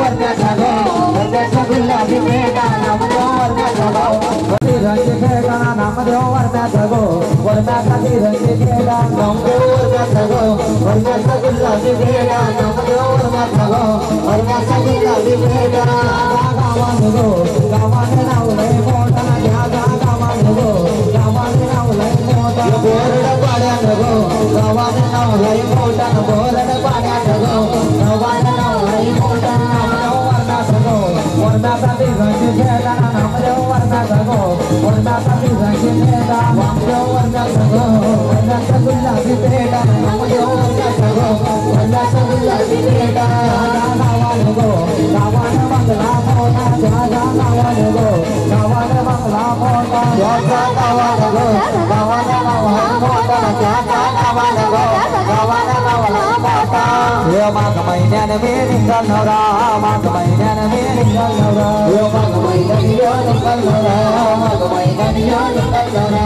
वरण्याचा गो वरण्याचा गुलाबी पेटा नामदेव वरण्याचा गो तिरंगी पेटा नामदेव वरण्याचा गो वरण्याचा तिरंगी पेटा नामदेव वरण्याचा गो वरण्याचा गुलाबी पेटा नामदेव वरण्याचा गो वरण्याचा गुलाबी पेटा गावाने गो गावाने नावलंय मोठा घ्या गावाने गो गावाने नावलंय मोठा बोरड पाड्यानं गो गावाने नावलंय मोठा बोरड पाड्यानं गो गावाने नावलंय मोठा नामदेव वरण्याचा गो वरण्याचा तिरंगी पेटा नामदेव वरण्याचा गो वरण्याचा तिरंगी पेटा नामदेव वरण्याचा गो वरण्याचा गुलाबी पेटा नामदेव वरण्याचा गो वरण्याचा गुलाबी पेटा गावाने गो गावाने बंगला मोठा गावाने गो गावाने बंगला मोठा गावाने गो गावाने मोठा गावाने गो गावाने बंगला मोठा यो माघ महिन्याने मी निघाल नवरा माघ महिन्याने मी निघाल नवरा यो माघ महिन्याने यो निघाल नवरा माघ महिन्याने यो निघाल नवरा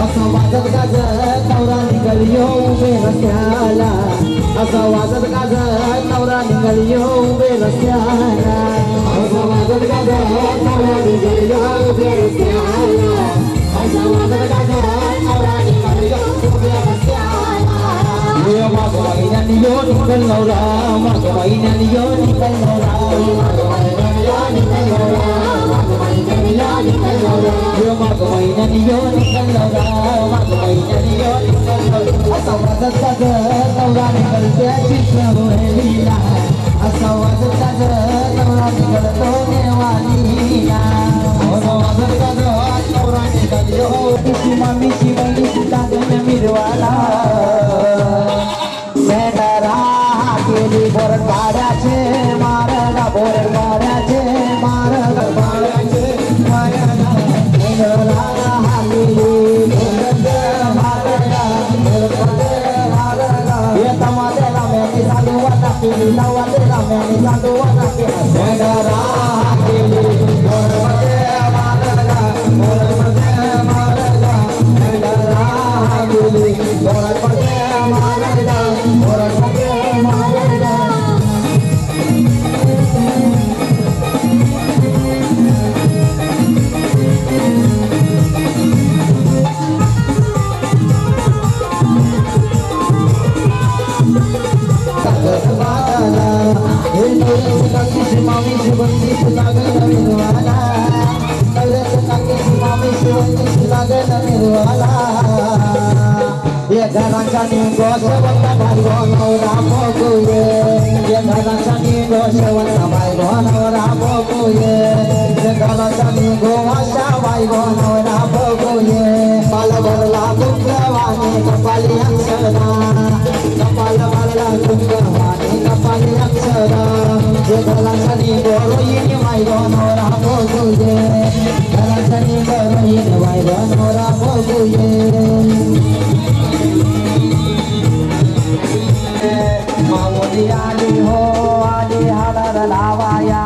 असं वाजत गाजत नवरा निघाल यो उभे रस्त्याला असं वाजत गाजत नवरा निघाल यो उभे रस्त्याला असं वाजत गाजत नवरा निघाल यो उभे रस्त्याला असं वाजत गाजत नवरा निघाल यो उभे रस्त्याला यो माघ महिन्याने यो निघाल नवरा माघ महिन्याने यो निघाल नवरा माघ महिन्याने यो निघाल नवरा माघ महिन्याने यो निघाल नवरा यो माघ महिन्याने यो निघाल नवरा माघ महिन्याने यो निघाल नवरा असा वाजत गाजत नवरा निघाल त्याची सवयीला असा वाजत गाजत नवरा निघाल तो देवानीला असा वाजत गाजत नवरा निघाल यो तिची मामीची बहिणीची लागण मिरवाला बेटारा केली बोरड पाड्याचे मारगा बोरड पाड्याचे मारगा पाड्याचे मारगा बेटारा केली बोरड मारगा मारगा ये तमादेला मैंने चालू वाला केली नवादेला मैंने चालू वाला केली बेटारा केली बोरड मारगा बोरड मारगा बेटारा केली बोरड मारगा ये घराचा निघो शेवंता भाई नवरा बघूये ये घराचा निघो शेवंता भाई नवरा बघूये ये घराचा निघो आशा भाई नवरा बघूये पाल भरला तुंगवाने कपाली अक्षरा कपाल भरला तुंगवाने कपाली अक्षरा ये घराचा निघो रोहिणी भाई नवरा बघूये घराचा निघो रोहिणी भाई नवरा बघूये माऊली आली हो आली हाडर लावाया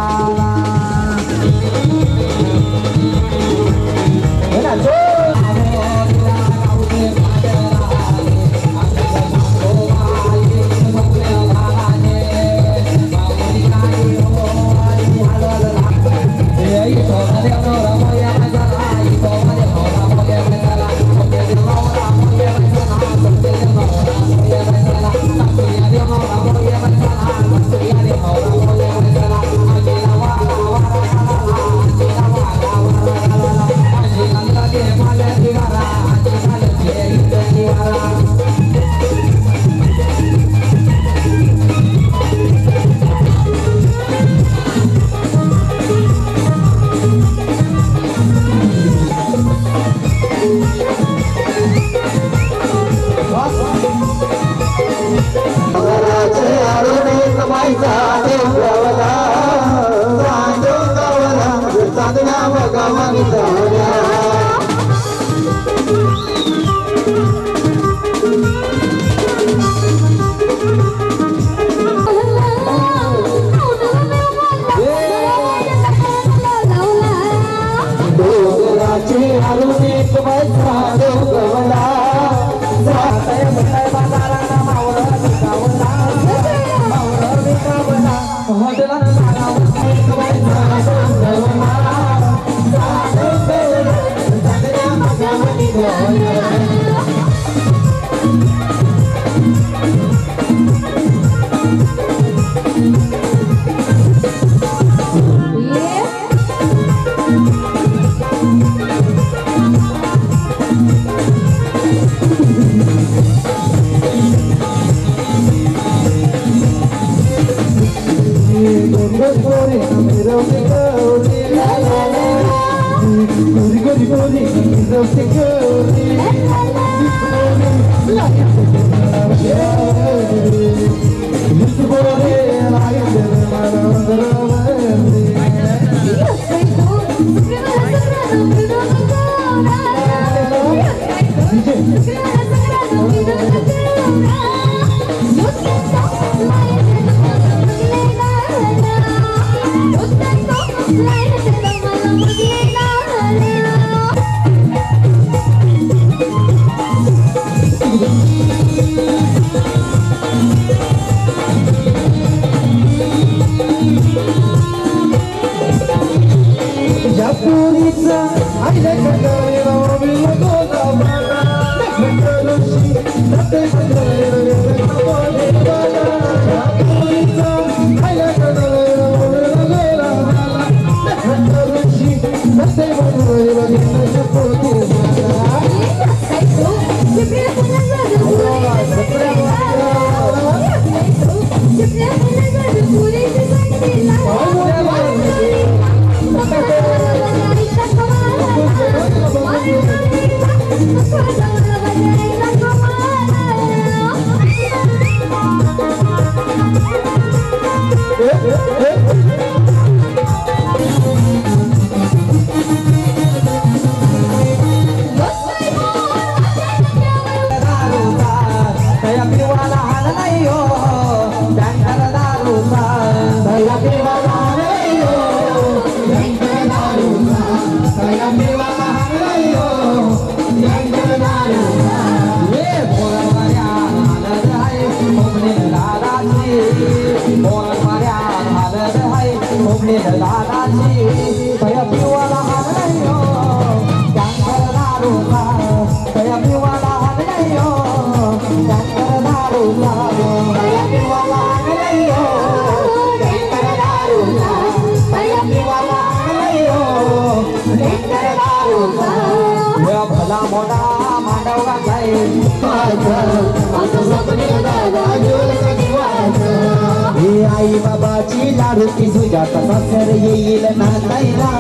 आई बाबाची लाडूची सुजाता सासर येईल नांदायला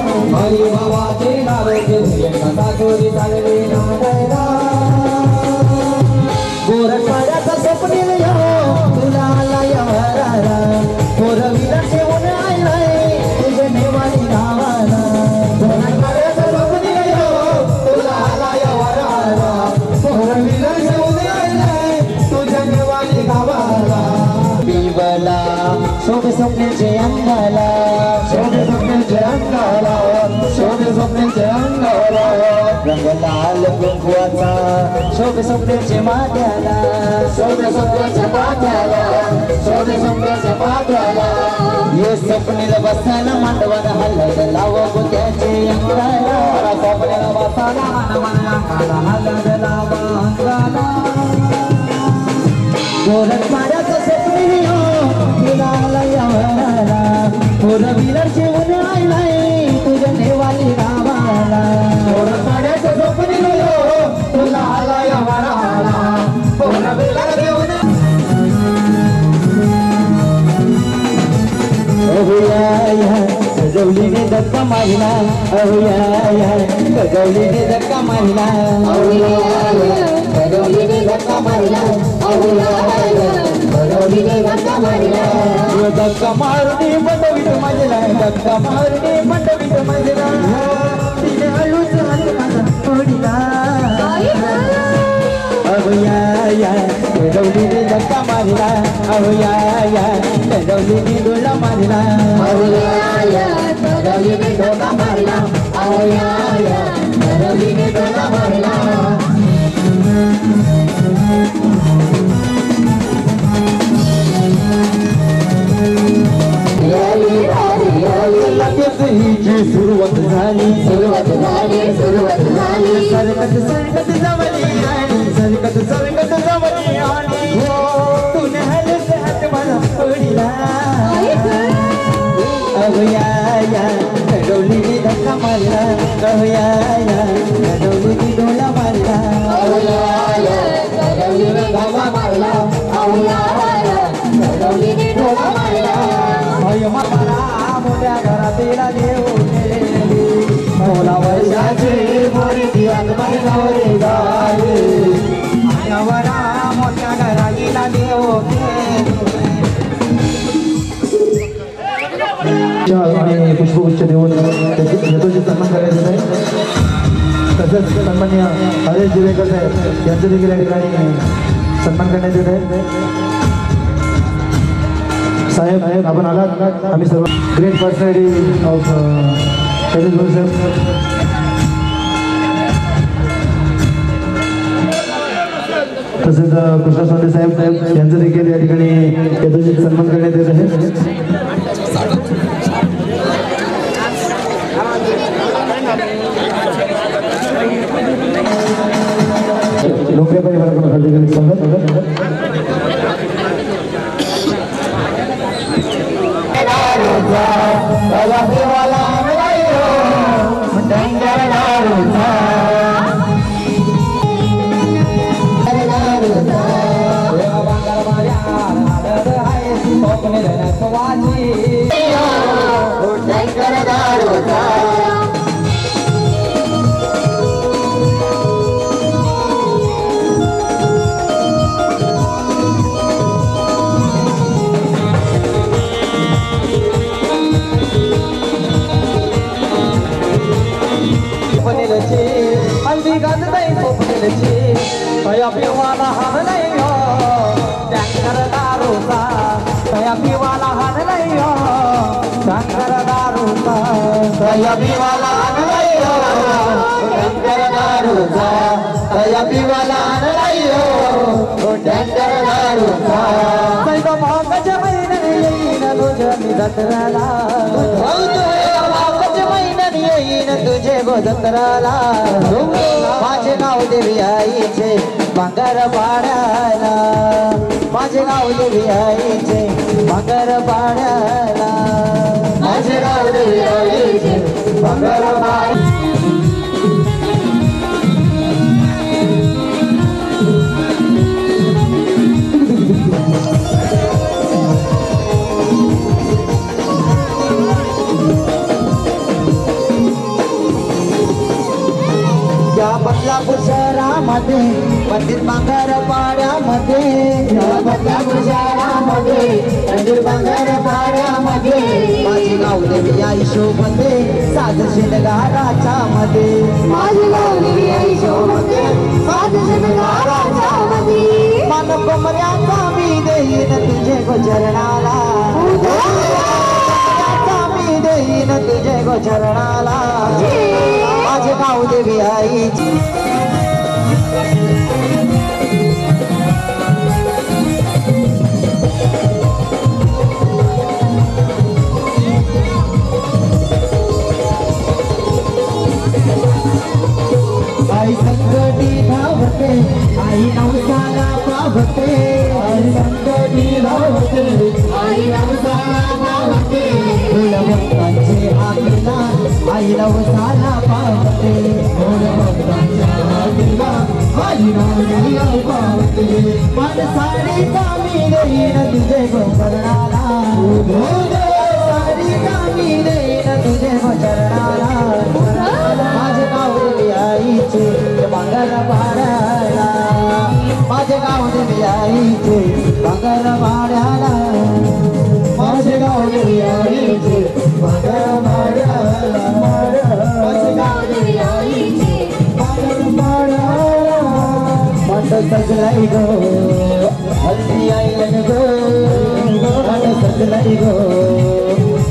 आई बाबाची लाडूची सुजाता सासुरी चालली नांदायला गोरखपाड्याचा स्वप्नील यो तुला आला यवराला पोरवीला ठेवून आलाय तुझे नेवानी गावाला गोरखपाड्याचा स्वप्नील यो तुला आला यवराला पोरवीला ठेवून आलाय तुझे नेवानी गावाला बिवला शोभे स्वप्नेचे अंगाला शोभे स्वप्नेचे अंगाला शोभे स्वप्नेचे अंगाला रंग लाल कुंकवाचा शोभे स्वप्नेचे माथ्याला शोभे स्वप्नेचे माथ्याला शोभे स्वप्नेचे माथ्याला ये स्वप्नीला बसायला मांडवाला हलद लाव बुक्याचे अंगाला स्वप्नीला बसायला मांडवाला हलद लाव अंगाला गोरखपाड्याचा स्वप्नील यो तुला आला यवराला पोरवीला ठेवून आलाय तुझ्या नेवाली गावाला गोरखपाड्याचा स्वप्नील यो तुला आला यवराला पोरवीला ठेवून गजवलीने धक्का मारला गजवलीने धक्का मारला गजवलीने धक्का मारला गजवलीने धक्का मारला धक्का मारणे मंडवीत माझला धक्का मारणे मंडवीत माझला तिने हळूच हात फोडला गजवलीने धक्का मारला गजवलीने डोळा मारला गजवलीने डोळा मारला गजवलीने डोळा मारला Yeah. हिची सुरुवात झाली सुरुवात झाली सरकत सरकत जवळी आली सरकत सरकत जवळी आली तूने हलत हात मला पडला अवया या कडवलीने धक्का मारला अवया या कडवलीने डोला मारला अवया या कडवलीने धावा मारला अवया या कडवलीने डोला मारला भय मारा मोठ्या घरातीला देऊ गेली 16 वर्षाची मोठी आत्मनावरी गाली आयावरा मोठ्या घरातीला देऊ आणि पुष्पगुच्छ देऊन त्याचे सन्मान करायचं आहे तसंच सन्माननीय हरेश दिवेकर साहेब यांचं देखील या ठिकाणी सन्मान करण्यात येत आहे साहेब आपण आलात आम्ही सर्व ग्रेट पर्सनॅलिटी ऑफ हरेश भाऊ साहेब तसेच कृष्णा सोंडे साहेब यांचं देखील या ठिकाणी यथोचित सन्मान करण्यात येत आहे लोकप्रिय परिवाराकडून हार्दिक स्वागत हल्दी गंधई सोपलेची तया पिवाला हाणलय टँकर दारूचा तया पिवाला हाणलय टँकर दारूचा तया पिवाला हाणलय टँकर दारूचा तया पिवाला हाणलय टँकर दारूचा सैद भागाच्या महिन्याने येईन तुझ्या जत्राला तुझे गो जत्राला माझे नाव देवी आईचे भांगर पाड्याला माझे नाव देवी आईचे भांगर पाड्याला माझे नाव देवी आईचे भांगर पाड्याला बदलापूर शहरामध्ये मंदिर बांगर पाड्यामध्ये बदलापूर शहरामध्ये मंदिर बांगर पाड्यामध्ये माझी गाव देवी आई शोभते साध शिंगाराच्या मध्ये माझी गाव देवी आई शोभते साध शिंगाराच्या मध्ये मन कोमऱ्याचा मी देईन तुझे गोचरणाला मी देईन तुझे गोचरणाला माझे गाव देवी आईची आई संकटी धावते आई नवसाला पावते आई संकटी धावते आई नवसाला पावते फुलभक्तांचे आज्ञा आई नवसाला पावते फुलभक्तांच्या आज्ञा आई नवसाला पावते मन साडीचा मी देईन तुझे गोचरणाला साडीचा मी देईन तुझे गोचरणाला माझे गाव देवी आईचे भांगर पाड्याला माझे गाव देवी आईचे भांगर पाड्याला माझे गाव देवी आईचे भांगर पाड्याला माझे गाव देवी आईचे भांगर पाड्याला मठ सजलाई गो हल्दी आईलन गो मठ सजलाई गो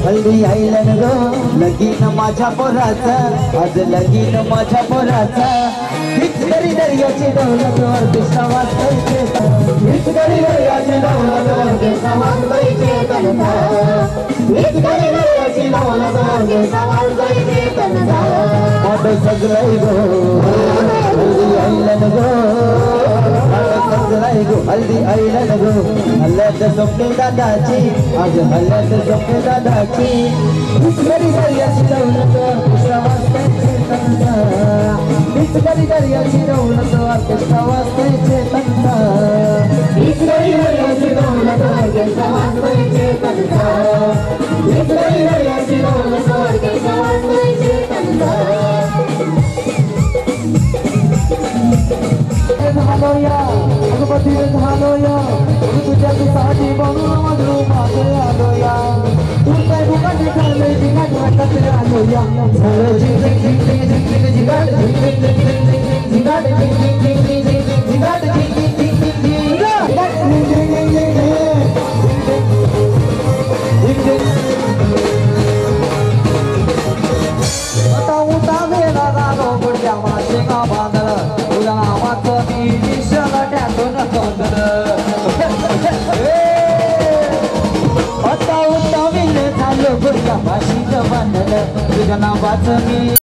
हल्दी आईलन गो लगीन माझ्या पोराचं आज लगीन माझ्या पोराचं हीच करी दर्याची दौलतवर कृष्ण वाचवायचे हीच करी दर्याची दौलतवर कृष्ण वाचवायचे हीच करी दर्याची दौलतवर कृष्ण वाचवायचे मोठं सगळं गो हल्दी आईलन गो मोठं सगळं गो हल्दी आईलन गो हल्ल्यात स्वप्ने दादाची आज हल्ल्यात स्वप्ने दादाची हीच करी दर्याची दौलतवर कृष्ण वाचवायचे हीच करी दर्याची दौलतवर कृष्ण वाचवायचे हीच करी दर्याची दौलतवर कृष्ण वाचवायचे हीच करी दर्याची दौलतवर कृष्ण वाचवायचे झालोया भगवती झालोया तुझ्या तुझी म्हणून मधू माझे आलोया तू काय बुकाटी झाले जिंगाट वाटत आलोया झालं जिंग जिंग जिंग जिंग जिंगाट जिंग जिंग जिंग जिंग जिंगाट जिंग जिंग जिंग जिंग जिंगाट जिंग जिंग जिंग जिंग जिंग आता उता वेला गालो गुडच्या माशेंगा बांधलं तुझ्या नावाचं मी दिशला टाकून तोंडलं आता उता वेले झालो गुडच्या माशीचं बांधलं तुझ्या नावाचं मी